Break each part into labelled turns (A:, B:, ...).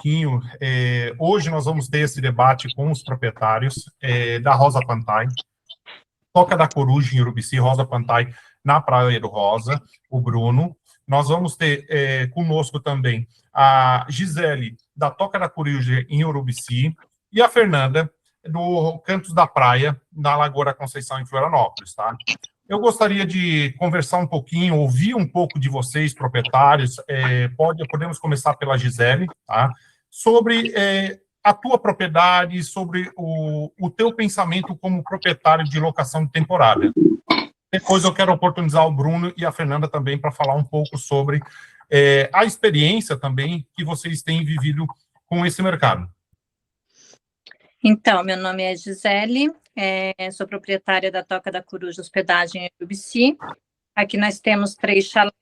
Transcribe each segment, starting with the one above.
A: pouquinho. Hoje nós vamos ter esse debate com os proprietários da Rosa Pantai, Toca da Coruja em Urubici, Rosa Pantai na Praia do Rosa, o Bruno. Nós vamos ter conosco também a Gisele, da Toca da Coruja em Urubici, e a Fernanda, do Cantos da Praia, na Lagoa da Conceição, em Florianópolis, tá? Eu gostaria de conversar um pouquinho, ouvir um pouco de vocês, proprietários, podemos começar pela Gisele, tá? Sobre a tua propriedade, sobre o teu pensamento como proprietário de locação de temporada. Depois eu quero oportunizar o Bruno e a Fernanda também para falar um pouco sobre a experiência também que vocês têm vivido com esse mercado.
B: Então, meu nome é Gisele, sou proprietária da Toca da Coruja Hospedagem em Urubici. Aqui nós temos 3 chalés,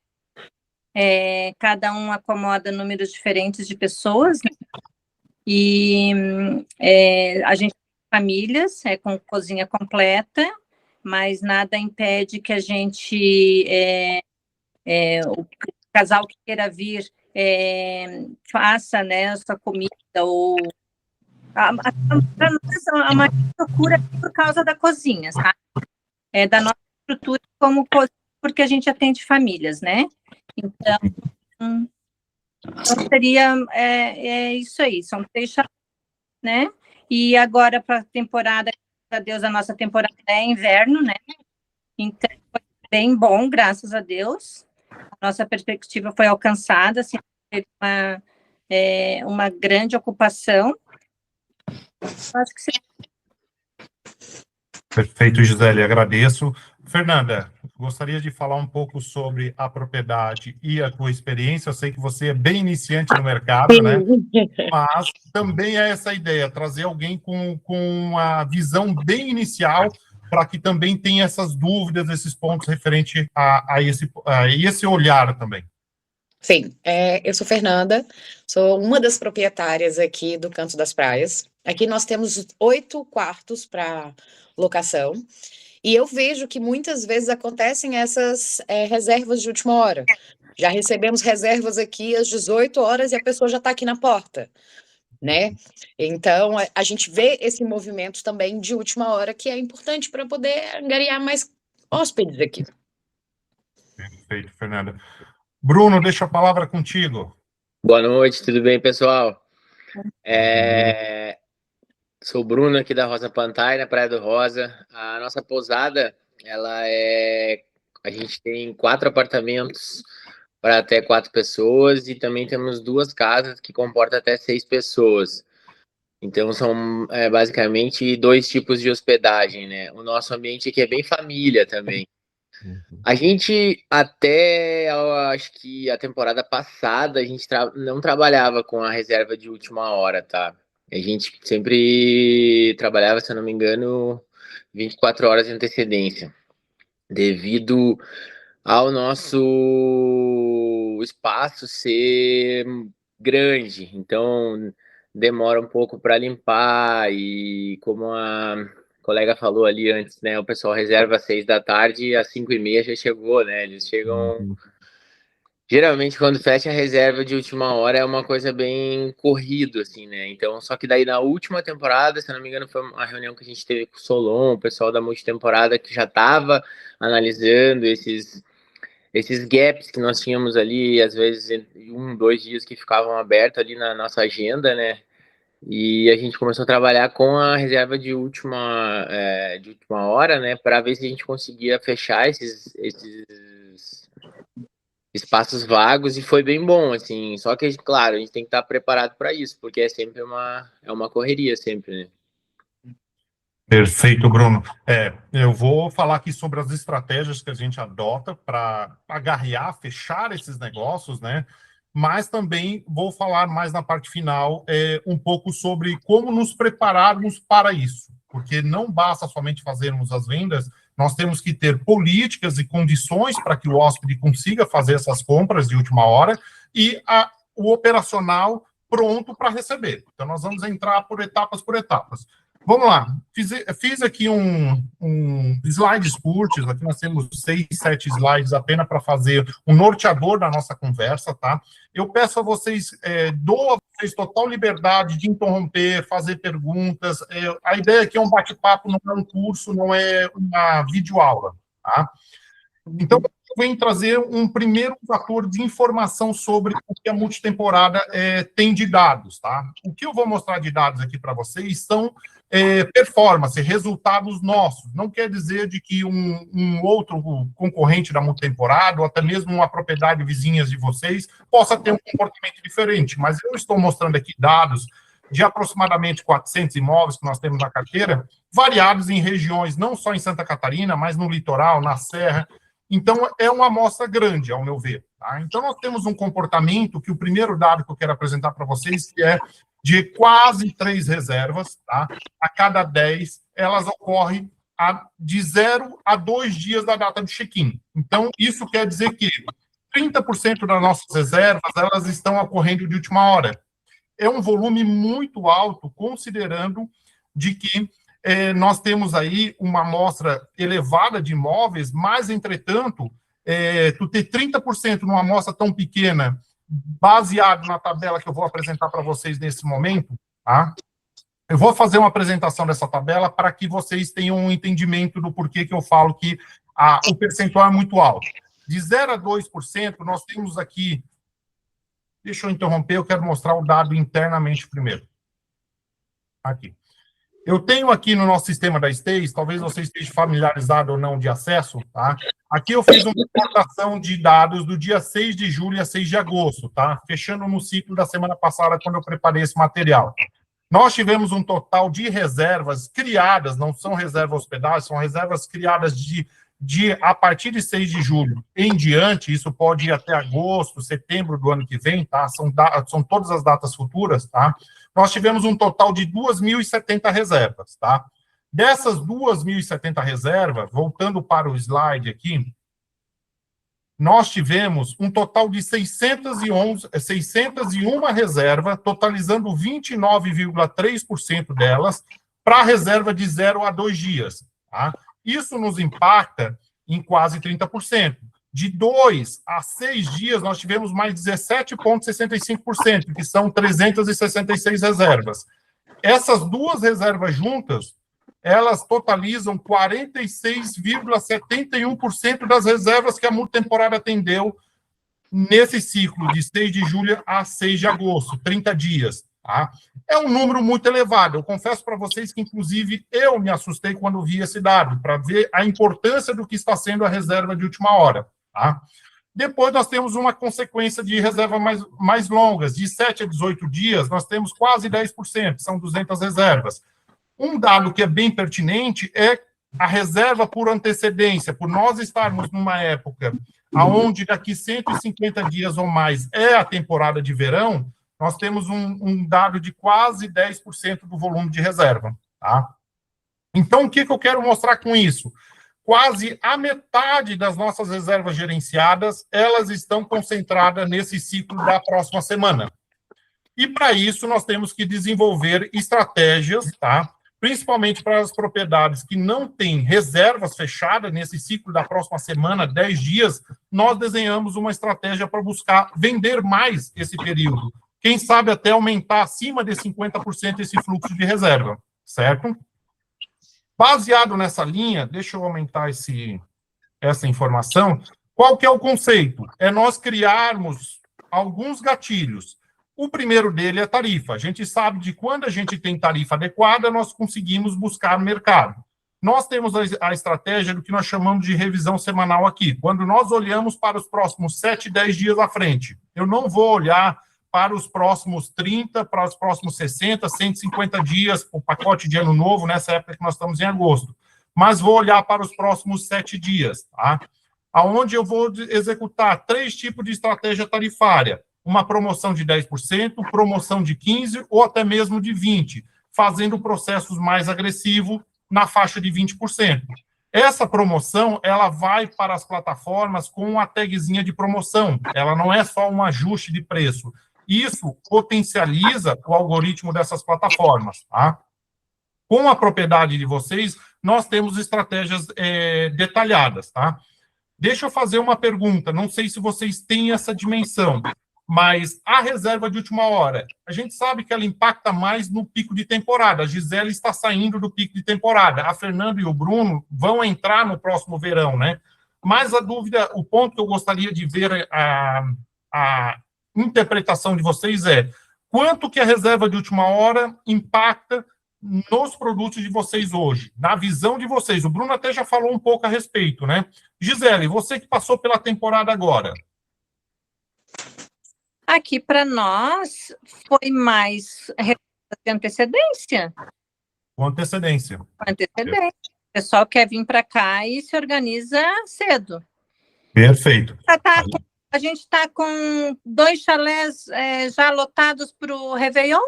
B: cada um acomoda números diferentes de pessoas, né? E a gente tem famílias, com cozinha completa, mas nada impede que a gente, o casal que queira vir, faça, né, a sua comida, ou para nós, a maior procura é por causa da cozinha, sabe? Da nossa estrutura como cozinha, porque a gente atende famílias, né? Então seria isso aí, são 3 chalés, né? E agora, para a temporada, graças a Deus, a nossa temporada é inverno, né? Então, foi bem bom, graças a Deus. A nossa perspectiva foi alcançada, assim, teve uma grande ocupação. Acho que sim.
A: Perfeito, Gisele, agradeço. Fernanda, gostaria de falar um pouco sobre a propriedade e a tua experiência. Eu sei que você é bem iniciante no mercado, né? Mas também é essa ideia, trazer alguém com uma visão bem inicial para que também tenha essas dúvidas, esses pontos referentes a esse olhar também.
C: Sim, eu sou Fernanda, sou uma das proprietárias aqui do Canto das Praias. Aqui nós temos 8 quartos para locação, e eu vejo que muitas vezes acontecem essas reservas de última hora. Já recebemos reservas aqui às 18 horas e a pessoa já está aqui na porta, né? Então, a gente vê esse movimento também de última hora, que é importante para poder angariar mais hóspedes aqui.
A: Perfeito, Fernanda. Bruno, deixa a palavra contigo.
D: Boa noite, tudo bem, pessoal? Sou o Bruno aqui da Rosa Pantai, na Praia do Rosa. A nossa pousada, a gente tem 4 apartamentos para até 4 pessoas e também temos 2 casas que comportam até 6 pessoas. Então são basicamente 2 tipos de hospedagem, né? O nosso ambiente aqui é bem família também. A gente até, eu acho que a temporada passada, a gente não trabalhava com a reserva de última hora, tá? A gente sempre trabalhava, se eu não me engano, 24 horas de antecedência, devido ao nosso espaço ser grande, então demora um pouco para limpar, e como a colega falou ali antes, né, o pessoal reserva às 6 da tarde e às 5h30 já chegou, né, eles chegam... Geralmente, quando fecha a reserva de última hora, é uma coisa bem corrido, assim, né? Então, só que daí na última temporada, se eu não me engano, foi uma reunião que a gente teve com o Solon, o pessoal da multitemporada, que já estava analisando esses gaps que nós tínhamos ali, às vezes 1, 2 dias que ficavam abertos ali na nossa agenda, né? E a gente começou a trabalhar com a reserva de última hora, né? Para ver se a gente conseguia fechar esses espaços vagos, e foi bem bom, assim, só que, claro, a gente tem que estar preparado para isso, porque é sempre uma correria, sempre, né?
A: Perfeito, Bruno. Eu vou falar aqui sobre as estratégias que a gente adota para agarrear, fechar esses negócios, né? Mas também vou falar mais na parte final um pouco sobre como nos prepararmos para isso, porque não basta somente fazermos as vendas, nós temos que ter políticas e condições para que o hóspede consiga fazer essas compras de última hora e o operacional pronto para receber. Então, nós vamos entrar por etapas. Vamos lá, fiz aqui um slides curtos, aqui nós temos 6, 7 slides apenas para fazer um norteador da nossa conversa, tá? Eu peço a vocês, dou a vocês total liberdade de interromper, fazer perguntas, a ideia aqui é um bate-papo, não é um curso, não é uma videoaula, tá? Então, eu venho trazer um primeiro fator de informação sobre o que a multitemporada tem de dados, tá? O que eu vou mostrar de dados aqui para vocês são performance, resultados nossos. Não quer dizer de que um outro concorrente da multitemporada, ou até mesmo uma propriedade vizinha de vocês, possa ter um comportamento diferente, mas eu estou mostrando aqui dados de aproximadamente 400 imóveis que nós temos na carteira, variados em regiões, não só em Santa Catarina, mas no litoral, na Serra. Então, é uma amostra grande, ao meu ver. Tá? Então, nós temos um comportamento que o primeiro dado que eu quero apresentar para vocês, que é de quase 3 reservas, tá? A cada 10, elas ocorrem de 0 a 2 dias da data do check-in. Então, isso quer dizer que 30% das nossas reservas, elas estão ocorrendo de última hora. É um volume muito alto, considerando de que nós temos aí uma amostra elevada de imóveis, mas, entretanto, tu ter 30% numa amostra tão pequena, baseado na tabela que eu vou apresentar para vocês nesse momento, tá? Eu vou fazer uma apresentação dessa tabela para que vocês tenham um entendimento do porquê que eu falo que o percentual é muito alto. De 0 a 2%, nós temos aqui... Deixa eu interromper, eu quero mostrar o dado internamente primeiro. Aqui. Eu tenho aqui no nosso sistema da Stays, talvez você esteja familiarizado ou não de acesso, tá? Aqui eu fiz uma importação de dados do dia 6 de julho a 6 de agosto, tá? Fechando no ciclo da semana passada, quando eu preparei esse material. Nós tivemos um total de reservas criadas, não são reservas hospedagens, são reservas criadas a partir de 6 de julho em diante, isso pode ir até agosto, setembro do ano que vem, tá? São todas as datas futuras, tá? Nós tivemos um total de 2.070 reservas, tá? Dessas 2.070 reservas, voltando para o slide aqui, nós tivemos um total de 601 reservas, totalizando 29,3% delas para a reserva de 0 a 2 dias, tá? Isso nos impacta em quase 30%. De 2 a 6 dias, nós tivemos mais 17,65%, que são 366 reservas. Essas duas reservas juntas, elas totalizam 46,71% das reservas que a multitemporada atendeu nesse ciclo de 6 de julho a 6 de agosto, 30 dias. Tá? É um número muito elevado. Eu confesso para vocês que, inclusive, eu me assustei quando vi esse dado, para ver a importância do que está sendo a reserva de última hora. Tá? Depois, nós temos uma consequência de reservas mais longas. De 7 a 18 dias, nós temos quase 10%, são 200 reservas. Um dado que é bem pertinente é a reserva por antecedência, por nós estarmos numa época onde daqui 150 dias ou mais é a temporada de verão, nós temos um dado de quase 10% do volume de reserva. Tá? Então, o que eu quero mostrar com isso? Quase a metade das nossas reservas gerenciadas, elas estão concentradas nesse ciclo da próxima semana. E, para isso, nós temos que desenvolver estratégias, tá? Principalmente para as propriedades que não têm reservas fechadas nesse ciclo da próxima semana, 10 dias, nós desenhamos uma estratégia para buscar vender mais esse período. Quem sabe até aumentar acima de 50% esse fluxo de reserva, certo? Baseado nessa linha, deixa eu aumentar essa informação, qual que é o conceito? É nós criarmos alguns gatilhos. O primeiro dele é tarifa. A gente sabe de quando a gente tem tarifa adequada, nós conseguimos buscar no mercado. Nós temos a estratégia do que nós chamamos de revisão semanal aqui. Quando nós olhamos para os próximos 7, 10 dias à frente, eu não vou olhar para os próximos 30, para os próximos 60, 150 dias, o pacote de ano novo, nessa época que nós estamos em agosto. Mas vou olhar para os próximos 7 dias, tá? Onde eu vou executar 3 tipos de estratégia tarifária. Uma promoção de 10%, promoção de 15% ou até mesmo de 20%, fazendo processos mais agressivos na faixa de 20%. Essa promoção, ela vai para as plataformas com a tagzinha de promoção. Ela não é só um ajuste de preço. Isso potencializa o algoritmo dessas plataformas, tá? Com a propriedade de vocês, nós temos estratégias detalhadas, tá? Deixa eu fazer uma pergunta, não sei se vocês têm essa dimensão, mas a reserva de última hora, a gente sabe que ela impacta mais no pico de temporada. A Gisele está saindo do pico de temporada, a Fernanda e o Bruno vão entrar no próximo verão, né? Mas a dúvida, o ponto que eu gostaria de ver a interpretação de vocês é quanto que a reserva de última hora impacta nos produtos de vocês hoje, na visão de vocês. O Bruno até já falou um pouco a respeito, né? Gisele, você que passou pela temporada agora.
B: Aqui para nós foi mais de antecedência.
A: Com antecedência.
B: Com antecedência. O pessoal quer vir para cá e se organiza cedo.
A: Perfeito.
B: A gente está com 2 chalés já lotados para o Réveillon.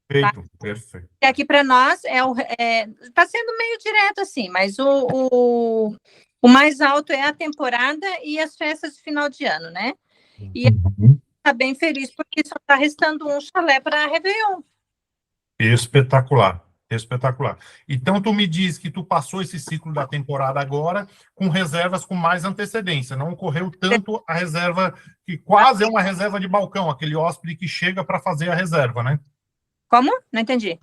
A: Perfeito,
B: Tá?
A: perfeito.
B: E aqui para nós está sendo meio direto assim, mas o mais alto é a temporada e as festas de final de ano, né? E está bem feliz porque só está restando um chalé para Réveillon.
A: Espetacular, espetacular. Então, tu me diz que tu passou esse ciclo da temporada agora com reservas com mais antecedência, não ocorreu tanto a reserva, que quase é uma reserva de balcão, aquele hóspede que chega para fazer a reserva, né?
B: Como? Não entendi.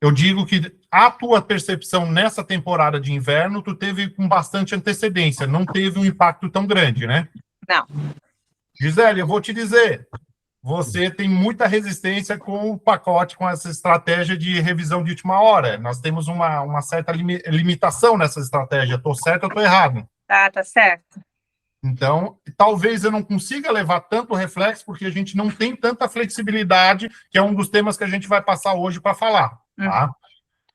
A: Eu digo que a tua percepção nessa temporada de inverno, tu teve com bastante antecedência, não teve um impacto tão grande, né?
B: Não.
A: Gisele, eu vou te dizer, você tem muita resistência com o pacote, com essa estratégia de revisão de última hora. Nós temos uma certa limitação nessa estratégia. Estou certo ou estou errado?
B: Tá certo.
A: Então, talvez eu não consiga levar tanto reflexo, porque a gente não tem tanta flexibilidade, que é um dos temas que a gente vai passar hoje para falar. Tá?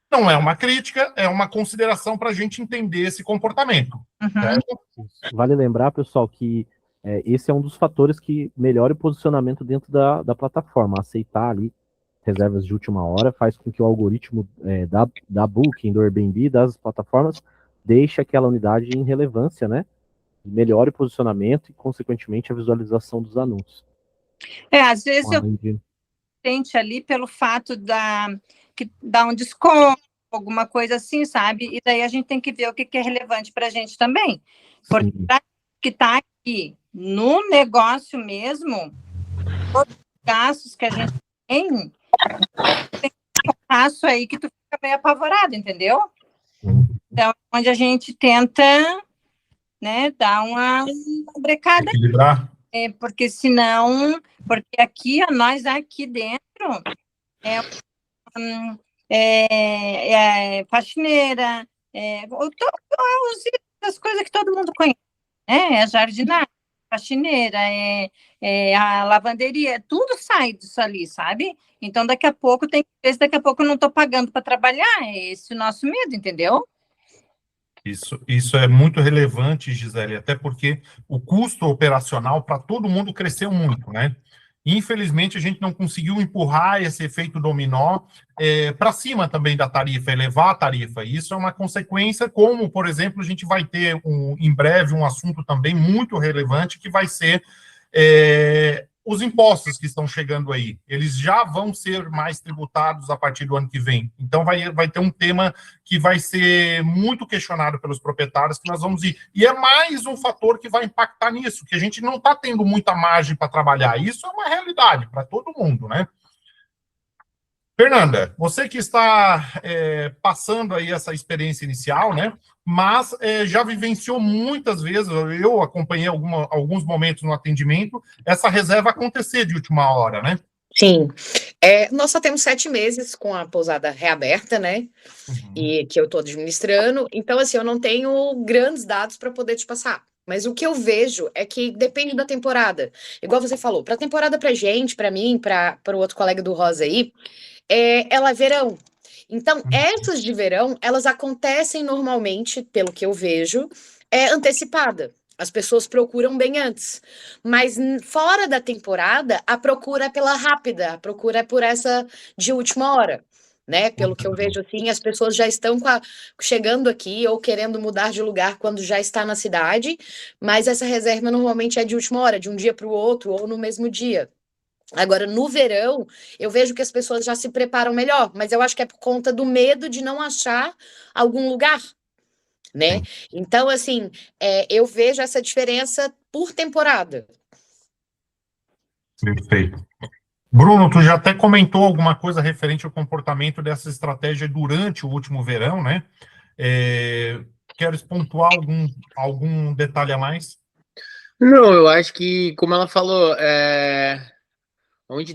A: Não é uma crítica, é uma consideração para a gente entender esse comportamento. Certo?
E: Vale lembrar, pessoal, que esse é um dos fatores que melhora o posicionamento dentro da plataforma. Aceitar ali reservas de última hora faz com que o algoritmo da Booking, do Airbnb, das plataformas, deixe aquela unidade em relevância, né? Melhore o posicionamento e, consequentemente, a visualização dos anúncios.
B: Às vezes eu tente ali pelo fato que dá um desconto, alguma coisa assim, sabe? E daí a gente tem que ver o que é relevante para a gente também. Porque que está aqui no negócio mesmo, todos os gastos que a gente tem um passo aí que tu fica meio apavorado, entendeu? Então, onde a gente tenta, né, dar uma brecada.
A: Equilibrar.
B: Porque senão, porque aqui, nós aqui dentro, faxineira, as coisas que todo mundo conhece, né? Jardinagem, faxineira, a lavanderia, tudo sai disso ali, sabe? Então, daqui a pouco tem que ver se daqui a pouco eu não estou pagando para trabalhar, é esse o nosso medo, entendeu?
A: Isso é muito relevante, Gisele, até porque o custo operacional para todo mundo cresceu muito, né? Infelizmente, a gente não conseguiu empurrar esse efeito dominó para cima também da tarifa, elevar a tarifa. Isso é uma consequência, como, por exemplo, a gente vai ter em breve um assunto também muito relevante, que vai ser os impostos que estão chegando aí. Eles já vão ser mais tributados a partir do ano que vem. Então, vai ter um tema que vai ser muito questionado pelos proprietários, que nós vamos ir. E é mais um fator que vai impactar nisso, que a gente não está tendo muita margem para trabalhar. Isso é uma realidade para todo mundo, né? Fernanda, você que está passando aí essa experiência inicial, né? Mas já vivenciou muitas vezes, eu acompanhei alguns momentos no atendimento, essa reserva acontecer de última hora, né?
C: Sim. Nós só temos 7 meses com a pousada reaberta, né? E que eu estou administrando. Então, assim, eu não tenho grandes dados para poder te passar. Mas o que eu vejo é que depende da temporada. Igual você falou, para a temporada pra gente, para mim, para o outro colega do Rosa aí, ela é verão. Então, essas de verão, elas acontecem normalmente, pelo que eu vejo, antecipada. As pessoas procuram bem antes. Mas fora da temporada, a procura é pela rápida, a procura é por essa de última hora. Né? Pelo que eu vejo, assim, as pessoas já estão chegando aqui ou querendo mudar de lugar quando já está na cidade, mas essa reserva normalmente é de última hora, de um dia para o outro ou no mesmo dia. Agora, no verão, eu vejo que as pessoas já se preparam melhor, mas eu acho que é por conta do medo de não achar algum lugar, né?
A: Sim.
C: Então, assim, eu vejo essa diferença por temporada.
A: Perfeito. Bruno, tu já até comentou alguma coisa referente ao comportamento dessa estratégia durante o último verão, né? Queres pontuar algum detalhe a mais?
D: Não, eu acho que, como ela falou, onde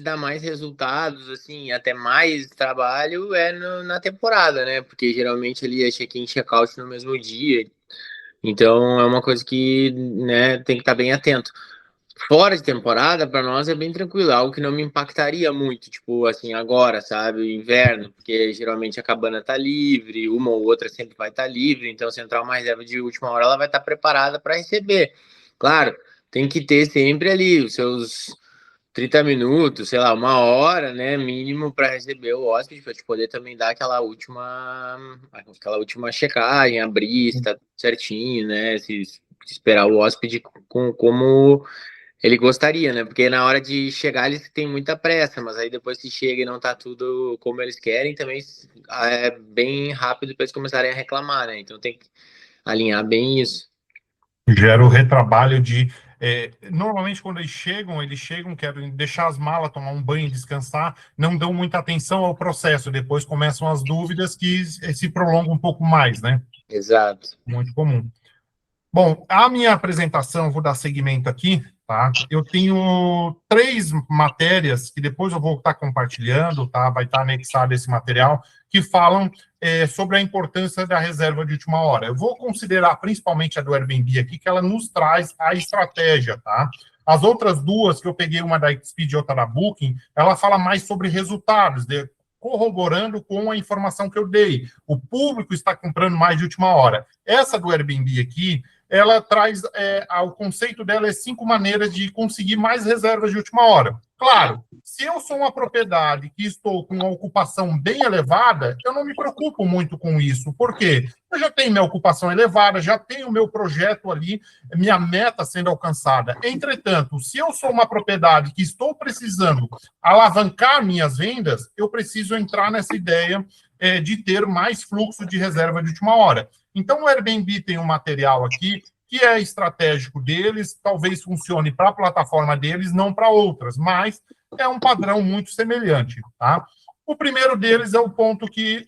D: dá mais resultados, assim, até mais trabalho é na temporada, né? Porque geralmente ali é check-in e check-out no mesmo dia. Então é uma coisa que, né, tem que estar bem atento. Fora de temporada, para nós é bem tranquilo, é algo que não me impactaria muito, tipo assim, agora, sabe, inverno, porque geralmente a cabana tá livre, uma ou outra sempre vai estar livre, então se entrar uma reserva de última hora, ela vai estar preparada para receber. Claro, tem que ter sempre ali os seus 30 minutos, sei lá, uma hora, né, mínimo para receber o hóspede, para te poder também dar aquela última checagem, abrir se tá certinho, né, se esperar o hóspede como ele gostaria, né? Porque na hora de chegar eles têm muita pressa, mas aí depois que chega e não tá tudo como eles querem, também é bem rápido para eles começarem a reclamar, né? Então tem que alinhar bem isso.
A: Gera o retrabalho de... normalmente, quando eles chegam, querem deixar as malas, tomar um banho, descansar, não dão muita atenção ao processo, depois começam as dúvidas que se prolongam um pouco mais, né?
D: Exato.
A: Muito comum. Bom, a minha apresentação, vou dar seguimento aqui, tá? Eu tenho 3 matérias que depois eu vou estar compartilhando, tá? Vai estar anexado esse material, que falam sobre a importância da reserva de última hora. Eu vou considerar principalmente a do Airbnb aqui, que ela nos traz a estratégia, tá? As outras 2, que eu peguei uma da Expedia e outra da Booking, ela fala mais sobre resultados, corroborando com a informação que eu dei. O público está comprando mais de última hora. Essa do Airbnb aqui, ela traz, o conceito dela é 5 maneiras de conseguir mais reservas de última hora. Claro, se eu sou uma propriedade que estou com uma ocupação bem elevada, eu não me preocupo muito com isso. Por quê? Eu já tenho minha ocupação elevada, já tenho o meu projeto ali, minha meta sendo alcançada. Entretanto, se eu sou uma propriedade que estou precisando alavancar minhas vendas, eu preciso entrar nessa ideia de ter mais fluxo de reserva de última hora. Então, o Airbnb tem um material aqui que é estratégico deles, talvez funcione para a plataforma deles, não para outras, mas é um padrão muito semelhante, tá? O primeiro deles é o ponto que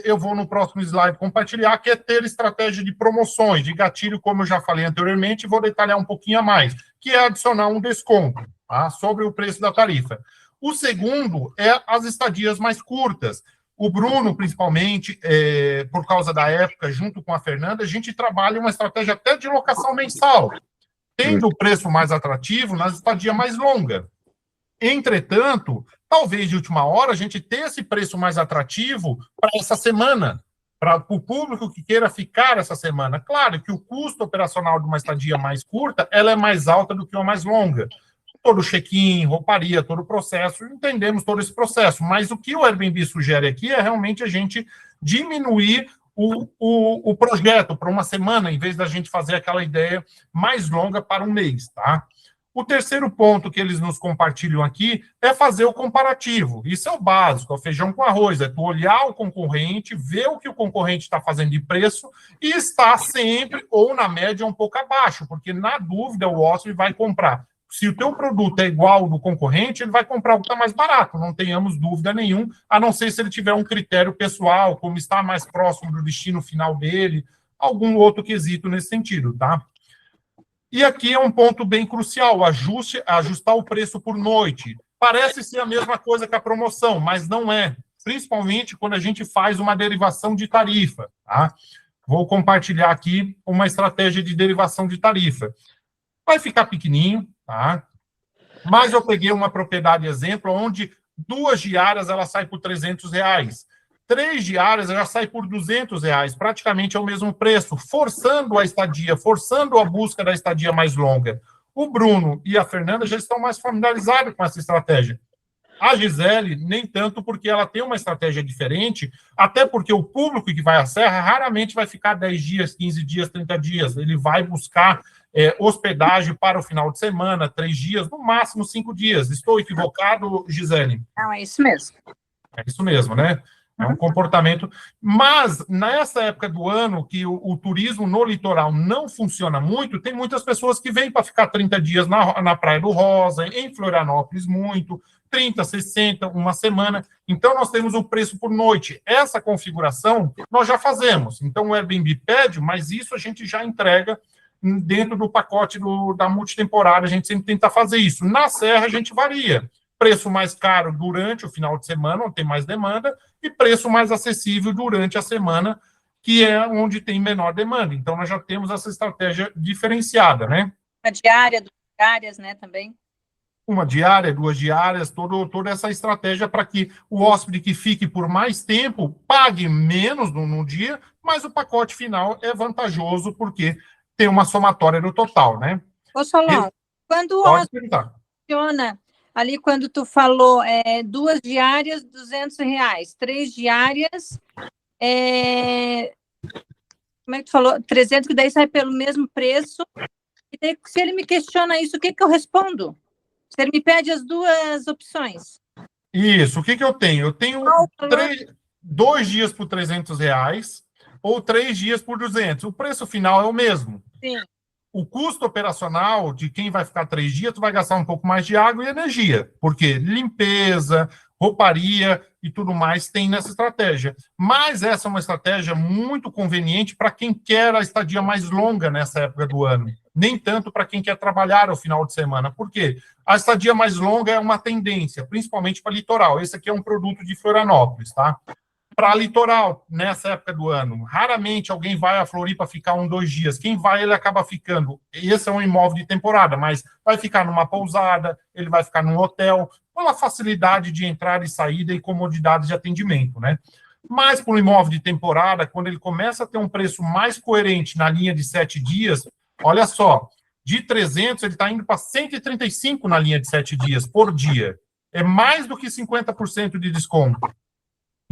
A: eu vou no próximo slide compartilhar, que é ter estratégia de promoções, de gatilho, como eu já falei anteriormente, e vou detalhar um pouquinho a mais, que é adicionar um desconto, tá? Sobre o preço da tarifa. O segundo é as estadias mais curtas. O Bruno, principalmente, por causa da época, junto com a Fernanda, a gente trabalha uma estratégia até de locação mensal, tendo o preço mais atrativo nas estadias mais longas. Entretanto, talvez de última hora a gente tenha esse preço mais atrativo para essa semana, para o público que queira ficar essa semana. Claro que o custo operacional de uma estadia mais curta, ela é mais alta do que uma mais longa. Todo check-in, rouparia, todo o processo, entendemos todo esse processo, mas o que o Airbnb sugere aqui é realmente a gente diminuir o projeto para uma semana, em vez da gente fazer aquela ideia mais longa para um mês, tá? O terceiro ponto que eles nos compartilham aqui é fazer o comparativo. Isso é o básico, é o feijão com arroz, é tu olhar o concorrente, ver o que o concorrente está fazendo de preço e estar sempre, ou na média, um pouco abaixo, porque na dúvida o hóspede vai comprar. Se o teu produto é igual ao do concorrente, ele vai comprar o que está mais barato, não tenhamos dúvida nenhuma, a não ser se ele tiver um critério pessoal, como está mais próximo do destino final dele, algum outro quesito nesse sentido, tá? E aqui é um ponto bem crucial, ajustar o preço por noite. Parece ser a mesma coisa que a promoção, mas não é, principalmente quando a gente faz uma derivação de tarifa, tá? Vou compartilhar aqui uma estratégia de derivação de tarifa. Vai ficar pequenininho, tá? Mas eu peguei uma propriedade exemplo, onde 2 diárias ela sai por R$300. 3 diárias já sai por R$200, praticamente é o mesmo preço, forçando a estadia, forçando a busca da estadia mais longa. O Bruno e a Fernanda já estão mais familiarizados com essa estratégia. A Gisele, nem tanto, porque ela tem uma estratégia diferente, até porque o público que vai à Serra raramente vai ficar 10 dias, 15 dias, 30 dias. Ele vai buscar hospedagem para o final de semana, 3 dias, no máximo 5 dias. Estou equivocado, Gisele?
B: Não, é isso mesmo.
A: É isso mesmo, né? É um comportamento. Mas, nessa época do ano, que o turismo no litoral não funciona muito, tem muitas pessoas que vêm para ficar 30 dias na Praia do Rosa, em Florianópolis, muito, 30, 60, uma semana. Então, nós temos o preço por noite. Essa configuração nós já fazemos. Então, o Airbnb pede, mas isso a gente já entrega dentro do pacote da multitemporada. A gente sempre tenta fazer isso. Na Serra, a gente varia. Preço mais caro durante o final de semana, onde tem mais demanda, e preço mais acessível durante a semana, que é onde tem menor demanda. Então, nós já temos essa estratégia diferenciada, né?
B: A diária, 2 diárias, né, também.
A: Uma diária, 2 diárias, toda essa estratégia para que o hóspede que fique por mais tempo pague menos no dia, mas o pacote final é vantajoso, porque tem uma somatória no total, né?
B: Ô, Solon, quando o
A: Pode
B: hóspede
A: perguntar.
B: funciona, ali quando tu falou 2 diárias, R$200, 3 diárias, como é que tu falou? 300, que daí sai pelo mesmo preço. E daí, se ele me questiona isso, o que eu respondo? Se ele me pede as 2 opções.
A: Isso, o que eu tenho? Eu tenho 2 dias por R$300 ou 3 dias por 200. O preço final é o mesmo.
B: Sim.
A: O custo operacional de quem vai ficar 3 dias, tu vai gastar um pouco mais de água e energia, porque limpeza, rouparia e tudo mais tem nessa estratégia. Mas essa é uma estratégia muito conveniente para quem quer a estadia mais longa nessa época do ano, nem tanto para quem quer trabalhar ao final de semana. Por quê? A estadia mais longa é uma tendência, principalmente para litoral. Esse aqui é um produto de Florianópolis, tá? Para litoral, nessa época do ano. Raramente alguém vai a Floripa ficar 1, 2 dias. Quem vai, ele acaba ficando. Esse é um imóvel de temporada, mas vai ficar numa pousada, ele vai ficar num hotel, com a facilidade de entrada e saída e comodidade de atendimento, né? Mas para um imóvel de temporada, quando ele começa a ter um preço mais coerente na linha de 7 dias, olha só, de 300 ele está indo para 135 na linha de 7 dias por dia. É mais do que 50% de desconto.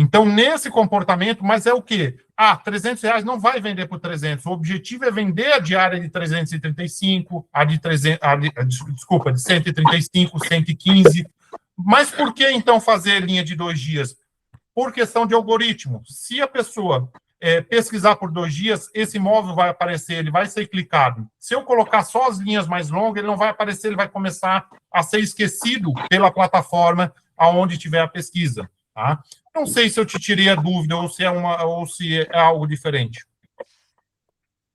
A: Então, nesse comportamento, mas é o quê? R$300 não vai vender por 300. O objetivo é vender a diária de 335, de 135, 115. Mas por que, então, fazer linha de 2 dias? Por questão de algoritmo. Se a pessoa pesquisar por 2 dias, esse imóvel vai aparecer, ele vai ser clicado. Se eu colocar só as linhas mais longas, ele não vai aparecer, ele vai começar a ser esquecido pela plataforma aonde tiver a pesquisa. Tá? Não sei se eu te tirei a dúvida ou se é algo diferente.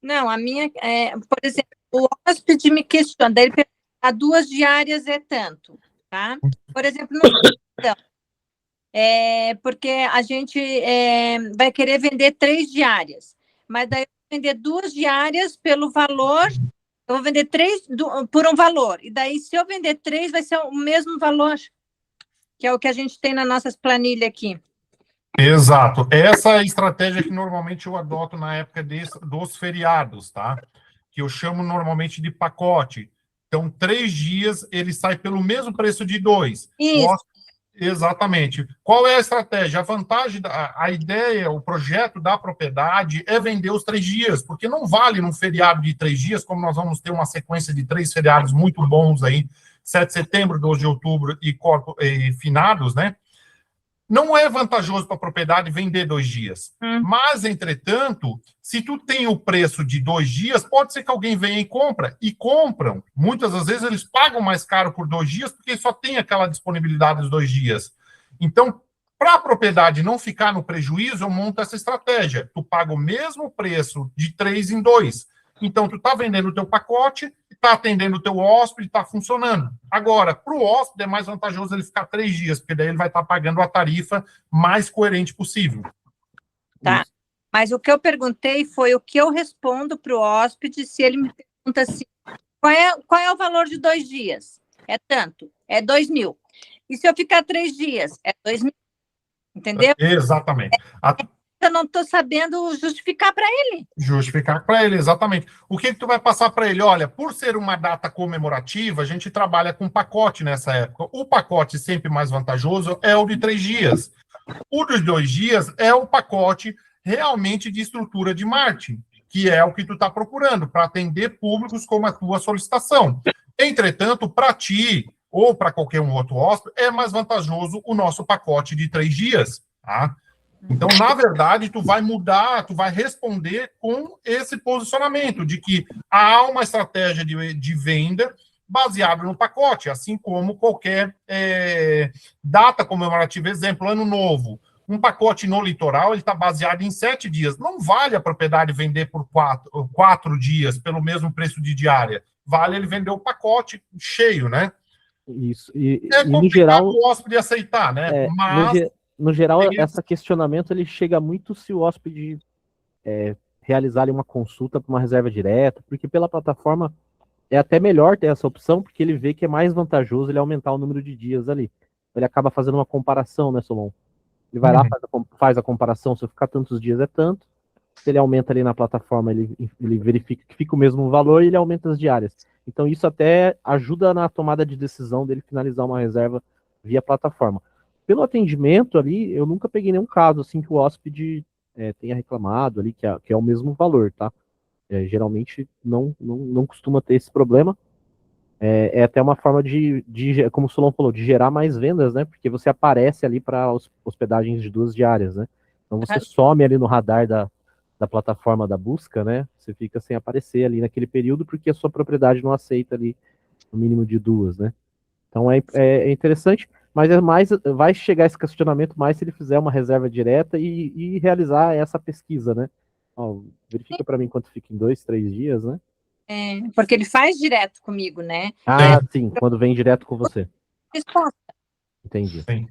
B: Não, a minha, por exemplo, o hóspede me questiona, daí ele pergunta, 2 diárias é tanto, tá? Por exemplo, no porque a gente vai querer vender 3 diárias, mas daí eu vou vender 2 diárias pelo valor, eu vou vender 3 por um valor, e daí se eu vender 3 vai ser o mesmo valor, que é o que a gente tem na nossas planilhas aqui.
A: Exato. Essa é a estratégia que normalmente eu adoto na época dos feriados, tá? Que eu chamo normalmente de pacote. Então, 3 dias, ele sai pelo mesmo preço de 2.
B: Isso.
A: Exatamente. Qual é a estratégia? A vantagem, a ideia, o projeto da propriedade é vender os 3 dias, porque não vale num feriado de 3 dias, como nós vamos ter uma sequência de 3 feriados muito bons aí, 7 de setembro, 12 de outubro e finados, né? Não é vantajoso para a propriedade vender 2 dias. Mas, entretanto, se tu tem o preço de 2 dias, pode ser que alguém venha e compra. E compram. Muitas das vezes eles pagam mais caro por 2 dias, porque só tem aquela disponibilidade dos 2 dias. Então, para a propriedade não ficar no prejuízo, eu monto essa estratégia. Tu paga o mesmo preço de 3 em 2. Então, tu está vendendo o teu pacote, está atendendo o teu hóspede, está funcionando. Agora, para o hóspede é mais vantajoso ele ficar 3 dias, porque daí ele vai estar pagando a tarifa mais coerente possível.
B: Tá.
A: Isso.
B: Mas o que eu perguntei foi o que eu respondo para o hóspede se ele me pergunta assim, qual é o valor de 2 dias? É tanto, é 2.000. E se eu ficar 3 dias? É 2.000. Entendeu?
A: Exatamente.
B: Eu não estou sabendo justificar para ele.
A: Justificar para ele, exatamente. O que tu vai passar para ele? Olha, por ser uma data comemorativa, a gente trabalha com pacote nessa época. O pacote sempre mais vantajoso é o de 3 dias. O dos 2 dias é o pacote realmente de estrutura de marketing, que é o que tu está procurando, para atender públicos como a tua solicitação. Entretanto, para ti, ou para qualquer um outro hóspede, é mais vantajoso o nosso pacote de 3 dias, tá? Então, na verdade, tu vai mudar, tu vai responder com esse posicionamento de que há uma estratégia de venda baseada no pacote, assim como qualquer data comemorativa, exemplo, Ano Novo. Um pacote no litoral, ele está baseado em 7 dias. Não vale a propriedade vender por 4 dias pelo mesmo preço de diária. Vale ele vender o pacote cheio, né?
E: Isso. E
A: complicado
E: no geral,
A: o hóspede aceitar, né? Mas
E: no geral,
A: tem-
E: esse questionamento ele chega muito se o hóspede realizar ali uma consulta para uma reserva direta, porque pela plataforma é até melhor ter essa opção, porque ele vê que é mais vantajoso ele aumentar o número de dias ali. Ele acaba fazendo uma comparação, né, Solon? Ele vai lá, faz a comparação, se eu ficar tantos dias é tanto. Se ele aumenta ali na plataforma, ele verifica que fica o mesmo valor e ele aumenta as diárias. Então isso até ajuda na tomada de decisão dele finalizar uma reserva via plataforma. Pelo atendimento ali, eu nunca peguei nenhum caso assim que o hóspede tenha reclamado ali, que é o mesmo valor, tá? Geralmente não costuma ter esse problema. É até uma forma como o Solon falou, de gerar mais vendas, né? Porque você aparece ali para hospedagens de 2 diárias, né? Então você some ali no radar da plataforma da busca, né? Você fica sem aparecer ali naquele período porque a sua propriedade não aceita ali no mínimo de 2, né? Então é interessante, mas vai chegar esse questionamento mais se ele fizer uma reserva direta e realizar essa pesquisa, né? Ó, verifica para mim quanto fica em 2, 3 dias, né?
B: Porque ele faz direto comigo, né?
E: Ah, sim, quando vem direto com você.
B: Resposta,
E: Entendi.
A: Sim.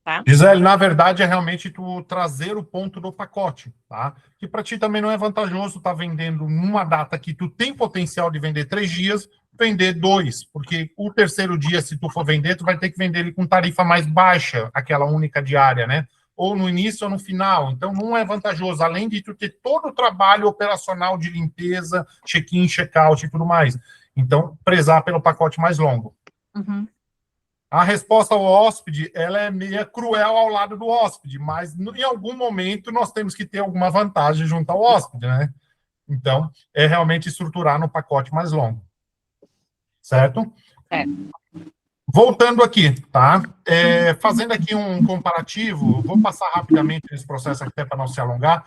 B: tá?
A: Gisele, na verdade, é realmente tu trazer o ponto do pacote, tá? Que para ti também não é vantajoso estar vendendo numa data que tu tem potencial de vender 3 dias, vender 2, porque o terceiro dia, se tu for vender, tu vai ter que vender ele com tarifa mais baixa, aquela única diária, né? Ou no início ou no final. Então, não é vantajoso, além de tu ter todo o trabalho operacional de limpeza, check-in, check-out e tudo mais. Então, prezar pelo pacote mais longo.
B: Uhum.
A: A resposta ao hóspede, ela é meio cruel ao lado do hóspede, mas em algum momento nós temos que ter alguma vantagem junto ao hóspede, né? Então, é realmente estruturar no pacote mais longo. Certo? Voltando aqui, tá? Fazendo aqui um comparativo, vou passar rapidamente esse processo aqui até para não se alongar.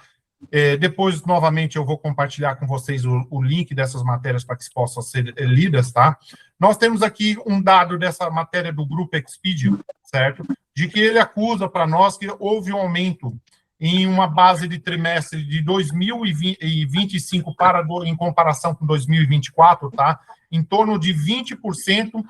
A: Depois, novamente, eu vou compartilhar com vocês o link dessas matérias para que possam ser lidas, tá? Nós temos aqui um dado dessa matéria do Grupo Expedia, certo? De que ele acusa para nós que houve um aumento em uma base de trimestre de 2025 em comparação com 2024, tá? Em torno de 20%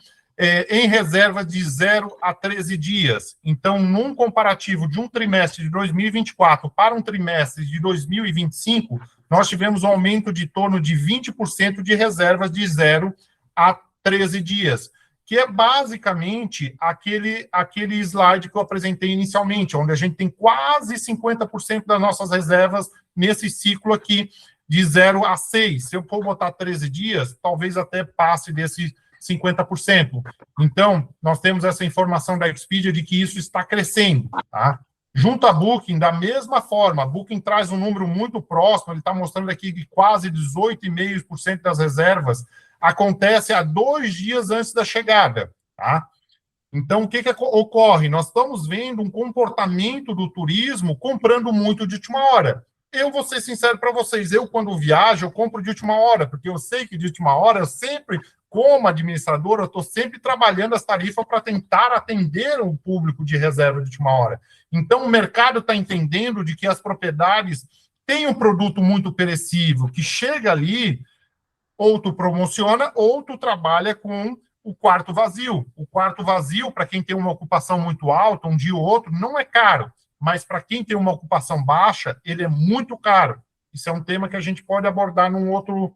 A: em reserva de 0 a 13 dias. Então, num comparativo de um trimestre de 2024 para um trimestre de 2025, nós tivemos um aumento de torno de 20% de reservas de 0 a 13 dias, que é basicamente aquele slide que eu apresentei inicialmente, onde a gente tem quase 50% das nossas reservas nesse ciclo aqui, de 0 a 6. Se eu for botar 13 dias, talvez até passe desse 50%. Então, nós temos essa informação da Expedia de que isso está crescendo, tá? Junto à Booking, da mesma forma, a Booking traz um número muito próximo, ele está mostrando aqui que quase 18,5% das reservas acontece a 2 dias antes da chegada, tá? Então, o que ocorre? Nós estamos vendo um comportamento do turismo comprando muito de última hora. Eu vou ser sincero para vocês, quando viajo, eu compro de última hora, porque eu sei que de última hora, eu sempre, como administrador, eu estou sempre trabalhando as tarifas para tentar atender o público de reserva de última hora. Então, o mercado está entendendo de que as propriedades têm um produto muito perecível, que chega ali, ou tu promociona, ou tu trabalha com o quarto vazio. O quarto vazio, para quem tem uma ocupação muito alta, um dia ou outro, não é caro. Mas para quem tem uma ocupação baixa, ele é muito caro. Isso é um tema que a gente pode abordar num outro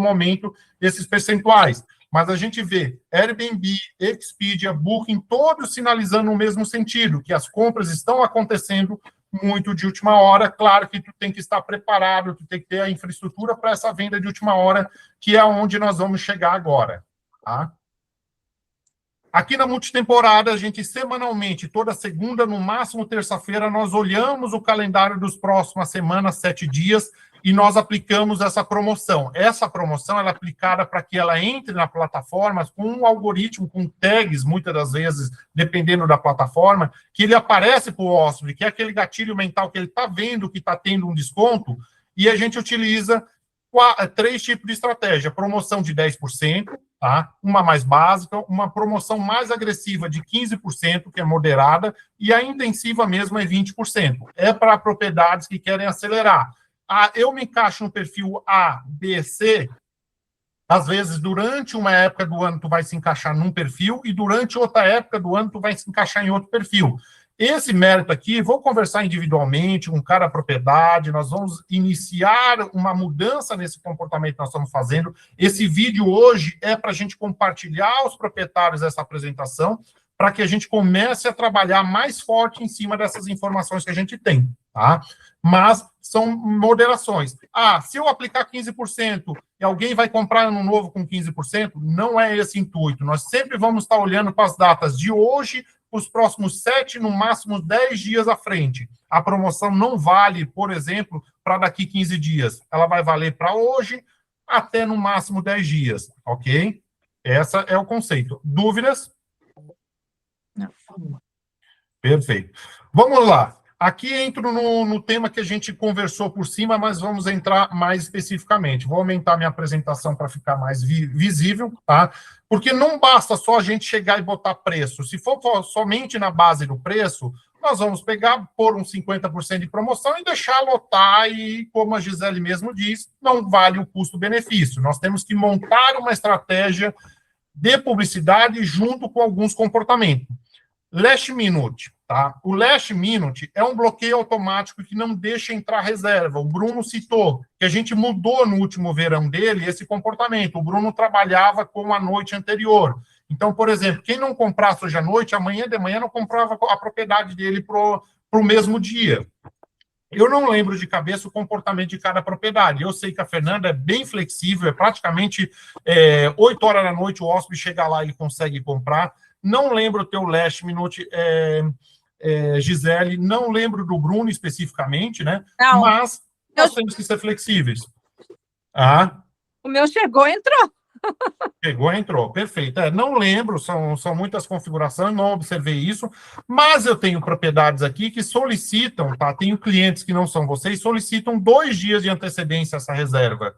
A: momento, esses percentuais. Mas a gente vê Airbnb, Expedia, Booking, todos sinalizando no mesmo sentido, que as compras estão acontecendo muito de última hora. Claro que tu tem que estar preparado, tu tem que ter a infraestrutura para essa venda de última hora, que é onde nós vamos chegar agora, tá? Aqui na multitemporada, a gente semanalmente, toda segunda, no máximo terça-feira, nós olhamos o calendário dos próximas semanas, 7 dias, e nós aplicamos essa promoção. Essa promoção ela é aplicada para que ela entre na plataforma com um algoritmo, com tags, muitas das vezes, dependendo da plataforma, que ele aparece para o hóspede, que é aquele gatilho mental que ele está vendo que está tendo um desconto, e a gente utiliza 3 tipos de estratégia. Promoção de 10%, tá? Uma mais básica, uma promoção mais agressiva de 15%, que é moderada, e a intensiva mesmo é 20%. É para propriedades que querem acelerar. Eu me encaixo no perfil A, B, C. Às vezes, durante uma época do ano, tu vai se encaixar num perfil, e durante outra época do ano, tu vai se encaixar em outro perfil. Esse mérito aqui, vou conversar individualmente com cada propriedade, nós vamos iniciar uma mudança nesse comportamento que nós estamos fazendo. Esse vídeo hoje é para a gente compartilhar aos proprietários essa apresentação, para que a gente comece a trabalhar mais forte em cima dessas informações que a gente tem, tá? Mas são moderações. Se eu aplicar 15% e alguém vai comprar ano novo com 15%, não é esse intuito. Nós sempre vamos estar olhando para as datas de hoje, os próximos 7, no máximo 10 dias à frente. A promoção não vale, por exemplo, para daqui 15 dias. Ela vai valer para hoje até no máximo 10 dias, ok? Esse é o conceito. Dúvidas?
B: Não.
A: Perfeito. Vamos lá. Aqui entro no tema que a gente conversou por cima, mas vamos entrar mais especificamente. Vou aumentar minha apresentação para ficar mais visível, tá? Porque não basta só a gente chegar e botar preço. Se for somente na base do preço, nós vamos pegar, pôr um 50% de promoção e deixar lotar, e, como a Gisele mesmo diz, não vale o custo-benefício. Nós temos que montar uma estratégia de publicidade junto com alguns comportamentos. Last minute, tá? O last minute é um bloqueio automático que não deixa entrar reserva. O Bruno citou que a gente mudou no último verão dele esse comportamento. O Bruno trabalhava com a noite anterior. Então, por exemplo, quem não comprasse hoje à noite, amanhã de manhã não comprava a propriedade dele para o mesmo dia. Eu não lembro de cabeça o comportamento de cada propriedade. Eu sei que a Fernanda é bem flexível, é praticamente 8 horas da noite, o hóspede chega lá e ele consegue comprar. Não lembro o teu last minute, Gisele, não lembro do Bruno especificamente, né?
B: Não.
A: Mas nós temos que ser flexíveis.
B: O meu chegou e entrou.
A: Chegou, entrou, perfeito. Não lembro, são muitas configurações, não observei isso, mas eu tenho propriedades aqui que solicitam, tá? Tenho clientes que não são vocês, solicitam 2 dias de antecedência essa reserva.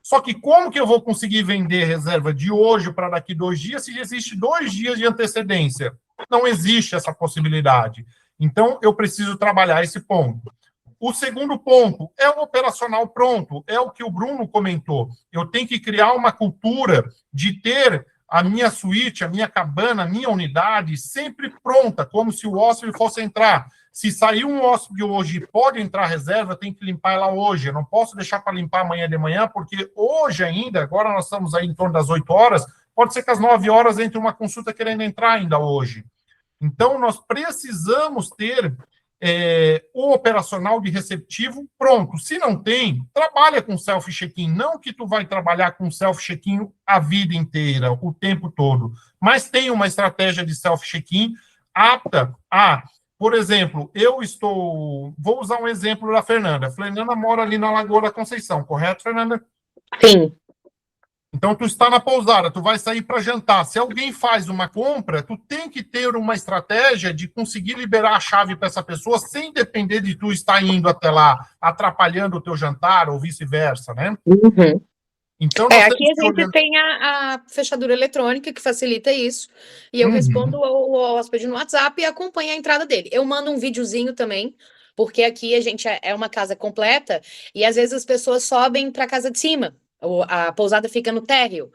A: Só que como que eu vou conseguir vender reserva de hoje para daqui 2 dias se existe 2 dias de antecedência? Não existe essa possibilidade. Então, eu preciso trabalhar esse ponto. O segundo ponto é o operacional pronto, é o que o Bruno comentou. Eu tenho que criar uma cultura de ter a minha suíte, a minha cabana, a minha unidade sempre pronta, como se o hóspede fosse entrar. Se sair um hóspede hoje e pode entrar reserva, tem que limpar ela hoje. Eu não posso deixar para limpar amanhã de manhã, porque hoje ainda, agora nós estamos aí em torno das 8 horas, pode ser que às 9 horas entre uma consulta querendo entrar ainda hoje. Então, nós precisamos ter o operacional de receptivo pronto. Se não tem, trabalha com self-check-in. Não que tu vai trabalhar com self-check-in a vida inteira, o tempo todo, mas tem uma estratégia de self-check-in apta a... Por exemplo, vou usar um exemplo da Fernanda. A Fernanda mora ali na Lagoa da Conceição, correto, Fernanda?
C: Sim.
A: Então, tu está na pousada, tu vai sair para jantar. Se alguém faz uma compra, tu tem que ter uma estratégia de conseguir liberar a chave para essa pessoa sem depender de tu estar indo até lá, atrapalhando o teu jantar ou vice-versa, né?
C: Uhum.
A: Então,
C: aqui a gente tem a fechadura eletrônica que facilita isso, e eu respondo o hóspede no WhatsApp e acompanho a entrada dele. Eu mando um videozinho também, porque aqui a gente é uma casa completa, e às vezes as pessoas sobem para a casa de cima, a pousada fica no térreo.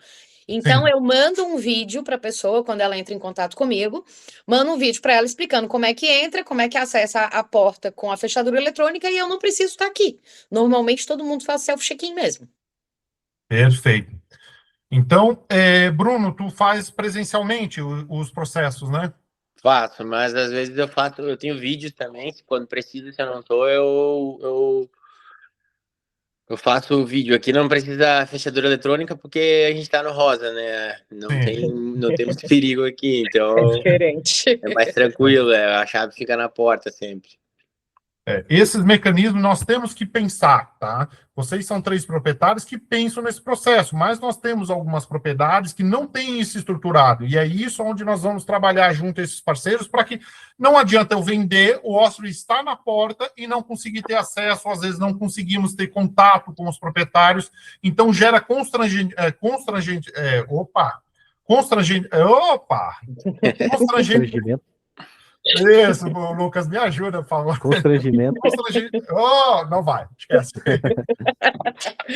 C: Então,
A: Sim.
C: eu mando um vídeo para a pessoa, quando ela entra em contato comigo, mando um vídeo para ela explicando como é que entra, como é que acessa a porta com a fechadura eletrônica, e eu não preciso estar aqui. Normalmente, todo mundo faz self-check-in mesmo.
A: Perfeito. Então, Bruno, tu faz presencialmente os processos, né?
D: Faço, mas às vezes eu tenho vídeo também, quando preciso, se eu não tô, eu Eu faço o vídeo aqui, não precisa fechadura eletrônica, porque a gente tá no rosa, né? Não tem muito perigo aqui, então
C: Diferente.
D: é mais tranquilo, a chave fica na porta sempre.
A: Esses mecanismos nós temos que pensar, tá? Vocês são 3 proprietários que pensam nesse processo, mas nós temos algumas propriedades que não têm isso estruturado, e é isso onde nós vamos trabalhar junto a esses parceiros, para que não adianta eu vender, o hóspede está na porta e não conseguir ter acesso, às vezes não conseguimos ter contato com os proprietários, então gera constrangimento. Isso, Lucas, me ajuda, por favor.
E: Constrangimento.
A: Não vai, esquece.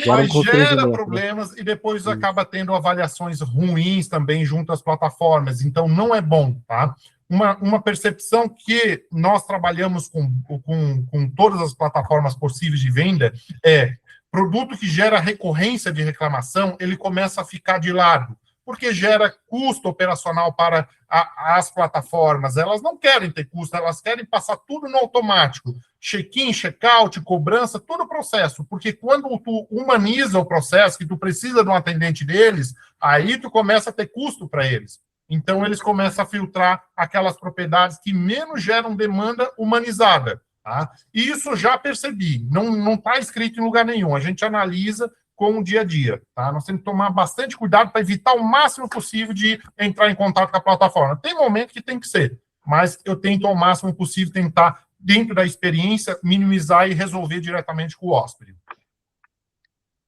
A: Mas gera problemas e depois acaba tendo avaliações ruins também junto às plataformas, então não é bom, tá? Uma percepção que nós trabalhamos com todas as plataformas possíveis de venda é produto que gera recorrência de reclamação, ele começa a ficar de lado, porque gera custo operacional para as plataformas. Elas não querem ter custo, elas querem passar tudo no automático. Check-in, check-out, cobrança, todo o processo. Porque quando tu humaniza o processo, que tu precisa de um atendente deles, aí tu começa a ter custo para eles. Então, eles começam a filtrar aquelas propriedades que menos geram demanda humanizada. Tá? E isso já percebi. Não está escrito em lugar nenhum. A gente analisa com o dia a dia, tá? Nós temos que tomar bastante cuidado para evitar o máximo possível de entrar em contato com a plataforma. Tem momento que tem que ser, mas eu tento ao máximo possível tentar, dentro da experiência, minimizar e resolver diretamente com o hóspede.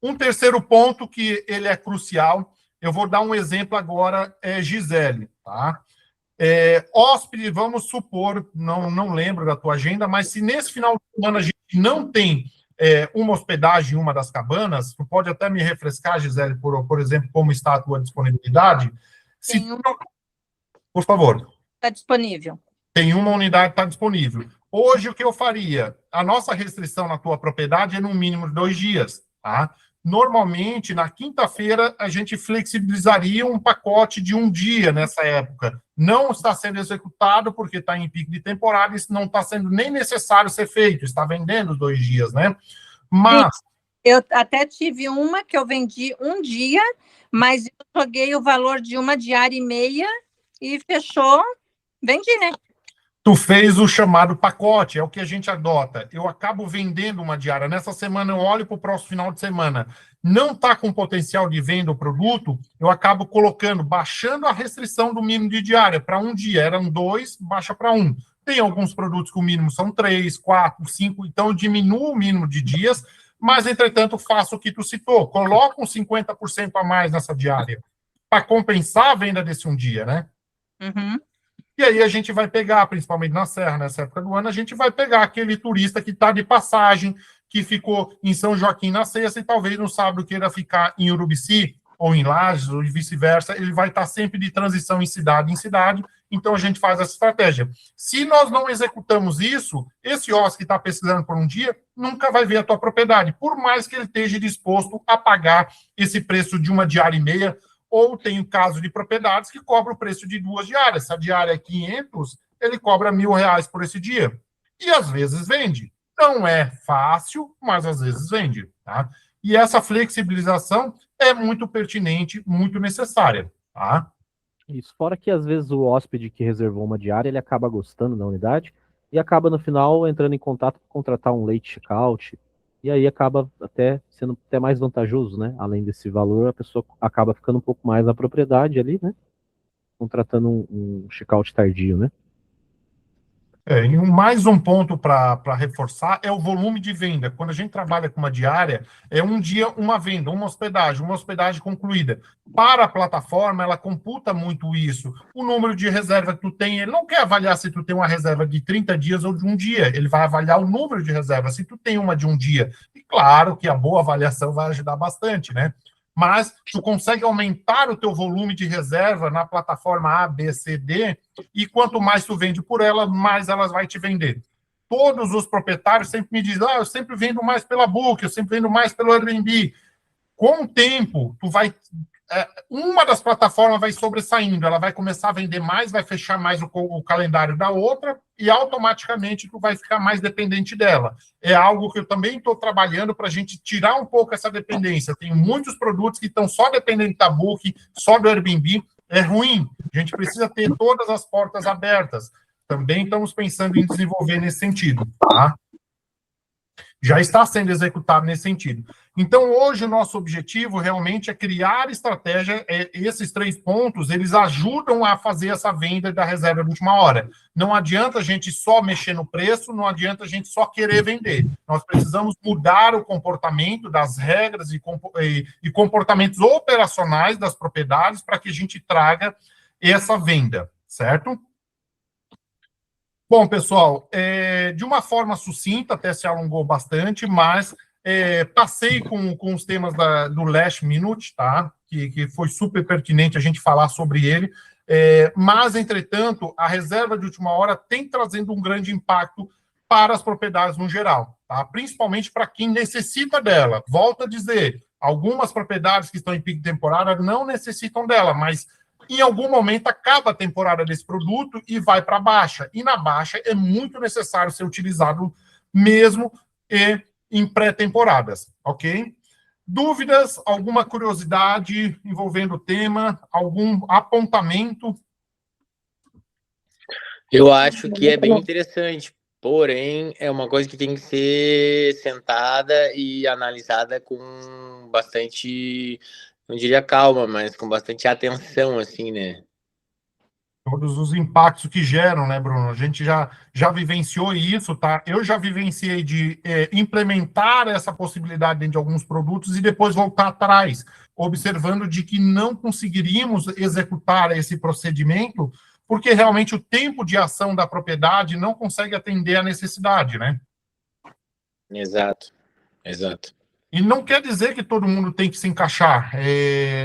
A: Um terceiro ponto que ele é crucial, eu vou dar um exemplo agora, Gisele, tá? Hóspede, vamos supor, não lembro da tua agenda, mas se nesse final de semana a gente não tem uma hospedagem em uma das cabanas, tu pode até me refrescar, Gisele, por exemplo, como está a tua disponibilidade? Por favor.
B: Está disponível.
A: Tem uma unidade que está disponível. Hoje, o que eu faria? A nossa restrição na tua propriedade é no mínimo de 2 dias, tá? Normalmente, na quinta-feira, a gente flexibilizaria um pacote de 1 dia nessa época. Não está sendo executado porque está em pico de temporada, isso não está sendo nem necessário ser feito, está vendendo os 2 dias, né? Mas...
B: Eu até tive uma que eu vendi 1 dia, mas eu joguei o valor de 1 diária e meia e fechou, vendi, né?
A: Tu fez o chamado pacote, é o que a gente adota. Eu acabo vendendo uma diária. Nessa semana eu olho para o próximo final de semana. Não está com potencial de venda o produto, eu acabo baixando a restrição do mínimo de diária. Para 1 dia, eram 2, baixa para 1. Tem alguns produtos que o mínimo são 3, 4, 5, então eu diminuo o mínimo de dias, mas, entretanto, faço o que tu citou. Coloco uns 50% a mais nessa diária, para compensar a venda desse 1 dia, né?
B: Uhum.
A: E aí a gente vai pegar, principalmente na Serra, nessa época do ano, a gente vai pegar aquele turista que está de passagem, que ficou em São Joaquim na sexta e talvez no sábado queira ficar em Urubici, ou em Lages, ou vice-versa, ele vai estar sempre de transição em cidade, então a gente faz essa estratégia. Se nós não executamos isso, esse hóspede que está pesquisando por 1 dia, nunca vai ver a tua propriedade, por mais que ele esteja disposto a pagar esse preço de 1 diária e meia, ou tem o caso de propriedades que cobram o preço de 2 diárias. Se a diária é 500, ele cobra R$1.000 por esse dia. E às vezes vende. Não é fácil, mas às vezes vende. Tá? E essa flexibilização é muito pertinente, muito necessária. Tá?
E: Isso, fora que às vezes o hóspede que reservou uma diária, ele acaba gostando da unidade e acaba no final entrando em contato para contratar um late check-out, e aí acaba até sendo até mais vantajoso, né? Além desse valor, a pessoa acaba ficando um pouco mais na propriedade ali, né? Contratando um check-out tardio, né?
A: E mais um ponto para reforçar é o volume de venda. Quando a gente trabalha com uma diária, é 1 dia, uma venda, uma hospedagem concluída. Para a plataforma, ela computa muito isso. O número de reserva que tu tem, ele não quer avaliar se tu tem uma reserva de 30 dias ou de 1 dia, ele vai avaliar o número de reservas, se tu tem uma de 1 dia. E claro que a boa avaliação vai ajudar bastante, né? Mas tu consegue aumentar o teu volume de reserva na plataforma A, B, C, D, e quanto mais tu vende por ela, mais elas vai te vender. Todos os proprietários sempre me dizem, eu sempre vendo mais pela Book, eu sempre vendo mais pelo Airbnb. Com o tempo, tu vai uma das plataformas vai sobressaindo, ela vai começar a vender mais, vai fechar mais o calendário da outra, e automaticamente tu vai ficar mais dependente dela. É algo que eu também estou trabalhando para a gente tirar um pouco essa dependência. Tem muitos produtos que estão só dependendo da Booking, só do Airbnb. É ruim. A gente precisa ter todas as portas abertas. Também estamos pensando em desenvolver nesse sentido, tá? Já está sendo executado nesse sentido. Então, hoje, o nosso objetivo realmente é criar estratégia. Esses 3 pontos, eles ajudam a fazer essa venda da reserva de última hora. Não adianta a gente só mexer no preço, não adianta a gente só querer vender. Nós precisamos mudar o comportamento das regras e comportamentos operacionais das propriedades para que a gente traga essa venda, certo? Bom, pessoal, de uma forma sucinta, até se alongou bastante, mas passei com os temas do Last Minute, tá? Que foi super pertinente a gente falar sobre ele, mas, entretanto, a reserva de última hora tem trazendo um grande impacto para as propriedades no geral, tá? Principalmente para quem necessita dela. Volto a dizer, algumas propriedades que estão em pico de temporada não necessitam dela, mas em algum momento acaba a temporada desse produto e vai para a baixa. E na baixa é muito necessário ser utilizado mesmo em pré-temporadas, ok? Dúvidas, alguma curiosidade envolvendo o tema, algum apontamento?
D: Eu acho que é bem interessante, porém, é uma coisa que tem que ser sentada e analisada com bastante, não diria calma, mas com bastante atenção, assim, né?
A: Todos os impactos que geram, né, Bruno? A gente já vivenciou isso, tá? Eu já vivenciei de implementar essa possibilidade dentro de alguns produtos e depois voltar atrás, observando de que não conseguiríamos executar esse procedimento porque realmente o tempo de ação da propriedade não consegue atender a necessidade, né?
D: Exato, exato.
A: E não quer dizer que todo mundo tem que se encaixar.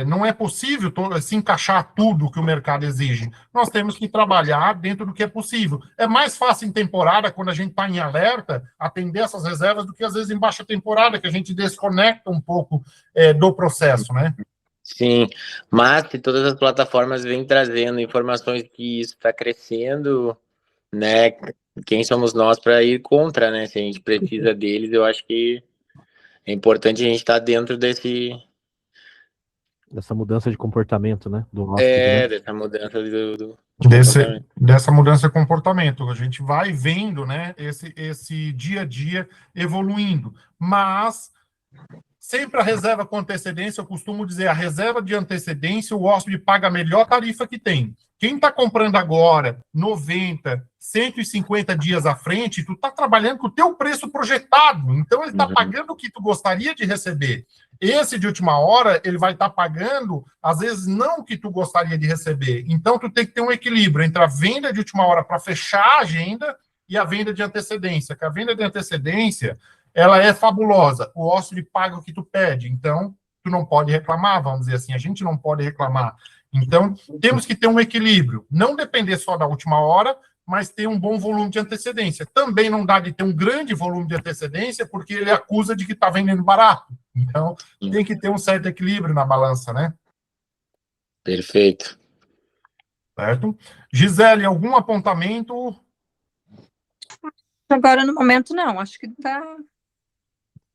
A: Não é possível se encaixar tudo que o mercado exige. Nós temos que trabalhar dentro do que é possível. É mais fácil em temporada, quando a gente está em alerta, atender essas reservas do que às vezes em baixa temporada, que a gente desconecta um pouco do processo, né?
D: Sim, mas se todas as plataformas vêm trazendo informações que isso está crescendo, né? Quem somos nós para ir contra, né? Se a gente precisa deles, eu acho que é importante a gente estar dentro dessa
E: mudança de comportamento, né? Do hóspede, né?
D: dessa mudança de
A: dessa mudança de comportamento. A gente vai vendo, né, esse dia a dia evoluindo. Mas sempre a reserva com antecedência, eu costumo dizer, a reserva de antecedência, o hóspede paga a melhor tarifa que tem. Quem está comprando agora, 90, 150 dias à frente, tu está trabalhando com o teu preço projetado. Então, ele está pagando o que tu gostaria de receber. Esse de última hora, ele vai estar pagando, às vezes, não o que tu gostaria de receber. Então, tu tem que ter um equilíbrio entre a venda de última hora para fechar a agenda e a venda de antecedência. Que a venda de antecedência, ela é fabulosa. O hóspede paga o que tu pede. Então, tu não pode reclamar, vamos dizer assim. A gente não pode reclamar. Então, temos que ter um equilíbrio. Não depender só da última hora, mas ter um bom volume de antecedência. Também não dá de ter um grande volume de antecedência, porque ele acusa de que está vendendo barato. Então, tem que ter um certo equilíbrio na balança, né?
D: Perfeito.
A: Certo? Gisele, algum apontamento?
B: Agora, no momento, não. Acho que tá...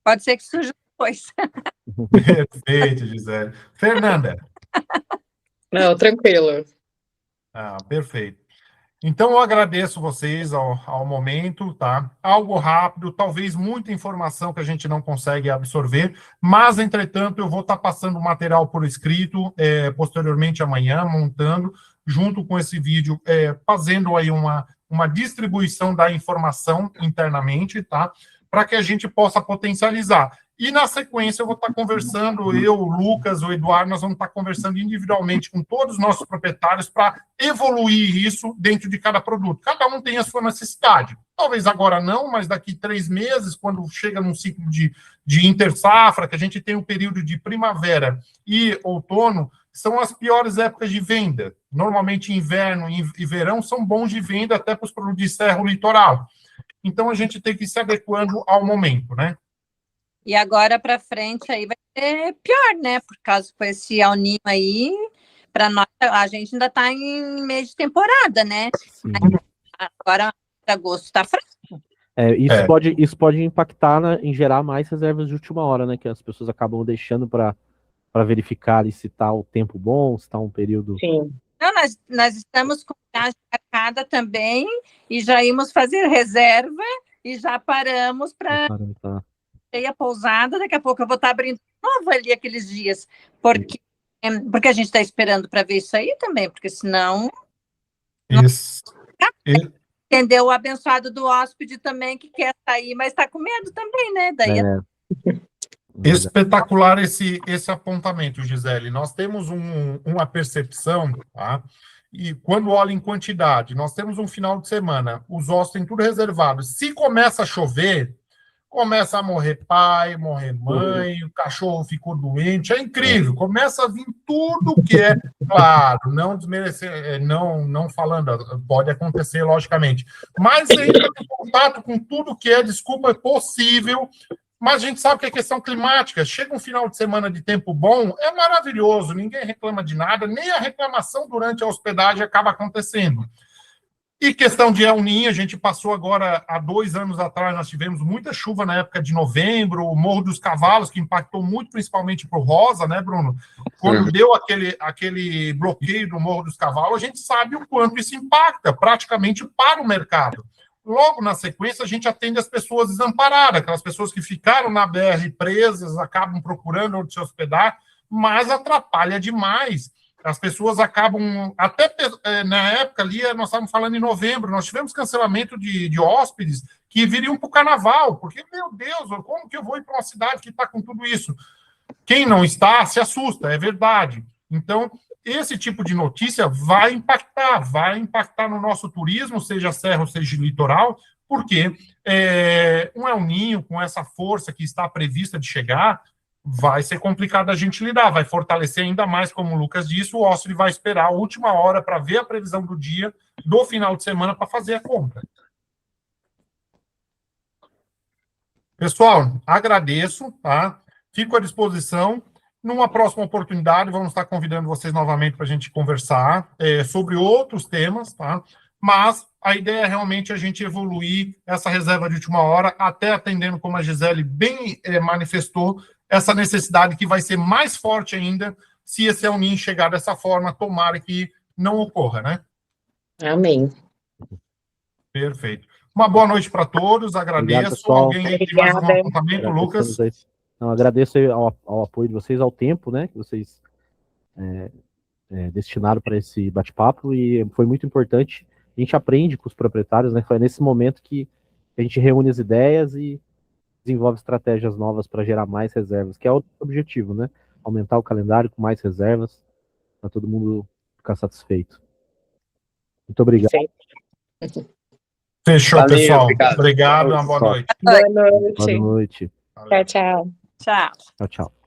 B: Pode ser que surja depois.
A: Perfeito, Gisele. Fernanda?
C: Não, tranquilo.
A: Ah, perfeito. Então, eu agradeço vocês ao momento, tá? Algo rápido, talvez muita informação que a gente não consegue absorver, mas, entretanto, eu vou estar passando o material por escrito, posteriormente amanhã, montando, junto com esse vídeo, fazendo aí uma distribuição da informação internamente, tá? Para que a gente possa potencializar. E, na sequência, eu vou estar conversando, eu, o Lucas, o Eduardo, nós vamos estar conversando individualmente com todos os nossos proprietários para evoluir isso dentro de cada produto. Cada um tem a sua necessidade. Talvez agora não, mas daqui 3 meses, quando chega num ciclo de intersafra, que a gente tem um período de primavera e outono, são as piores épocas de venda. Normalmente, inverno e verão são bons de venda até para os produtos de serra ou litoral. Então, a gente tem que ir se adequando ao momento, né?
B: E agora para frente aí vai pior, né? Por causa com esse El Niño aí, para nós, a gente ainda está em mês de temporada, né?
E: Sim.
B: Agora, agosto está fraco.
E: Isso pode impactar em gerar mais reservas de última hora, né? Que as pessoas acabam deixando para verificar ali se está o tempo bom, se está um período.
C: Sim.
B: Não, nós estamos com viagem marcada também e já íamos fazer reserva e já paramos para ter a pousada. Daqui a pouco eu vou estar abrindo de novo ali aqueles dias, porque a gente está esperando para ver isso aí também, porque senão...
A: Isso.
B: Entendeu? O abençoado do hóspede também que quer sair, mas está com medo também, né? Daí
A: Espetacular esse apontamento, Gisele. Nós temos uma percepção, tá? E quando olha em quantidade, nós temos um final de semana, os hóspedes têm tudo reservado. Se começa a chover, começa a morrer pai, morrer mãe, o cachorro ficou doente, é incrível. Começa a vir tudo que é, claro, não desmerecer, não falando, pode acontecer, logicamente, mas entra em contato com tudo que é, desculpa, é possível. Mas a gente sabe que é questão climática. Chega um final de semana de tempo bom, é maravilhoso, ninguém reclama de nada, nem a reclamação durante a hospedagem acaba acontecendo. E questão de El Niño, a gente passou agora, há 2 anos atrás, nós tivemos muita chuva na época de novembro, o Morro dos Cavalos, que impactou muito, principalmente para o Rosa, né, Bruno? Quando deu aquele bloqueio do Morro dos Cavalos, a gente sabe o quanto isso impacta praticamente para o mercado. Logo na sequência, a gente atende as pessoas desamparadas, aquelas pessoas que ficaram na BR presas, acabam procurando onde se hospedar, mas atrapalha demais. As pessoas acabam, até na época ali, nós estávamos falando em novembro, nós tivemos cancelamento de hóspedes que viriam para o carnaval, porque, meu Deus, como que eu vou ir para uma cidade que está com tudo isso? Quem não está, se assusta, é verdade. Então, esse tipo de notícia vai impactar no nosso turismo, seja serra ou seja litoral, porque um El Niño, com essa força que está prevista de chegar, vai ser complicado a gente lidar, vai fortalecer ainda mais, como o Lucas disse, o hóspede vai esperar a última hora para ver a previsão do dia, do final de semana, para fazer a compra. Pessoal, agradeço, tá? Fico à disposição. Numa próxima oportunidade, vamos estar convidando vocês novamente para a gente conversar sobre outros temas, tá? Mas a ideia é realmente a gente evoluir essa reserva de última hora, até atendendo, como a Gisele bem manifestou, essa necessidade que vai ser mais forte ainda se esse El Niño chegar dessa forma, tomara que não ocorra, né?
C: Amém.
A: Perfeito. Uma boa noite para todos, agradeço.
E: Obrigado,
A: alguém aí tem mais algum apontamento, Lucas?
E: Não, agradeço ao apoio de vocês, ao tempo, né, que vocês destinaram para esse bate-papo, e foi muito importante. A gente aprende com os proprietários, né? Foi nesse momento que a gente reúne as ideias e desenvolve estratégias novas para gerar mais reservas, que é o objetivo, né? Aumentar o calendário com mais reservas, para todo mundo ficar satisfeito. Muito obrigado.
A: Fechou,
D: Valeu,
A: pessoal.
D: obrigado.
A: Obrigado, uma boa noite.
C: Boa noite.
E: Boa noite.
C: Tchau, tchau.
B: Tchau.
E: Tchau, tchau.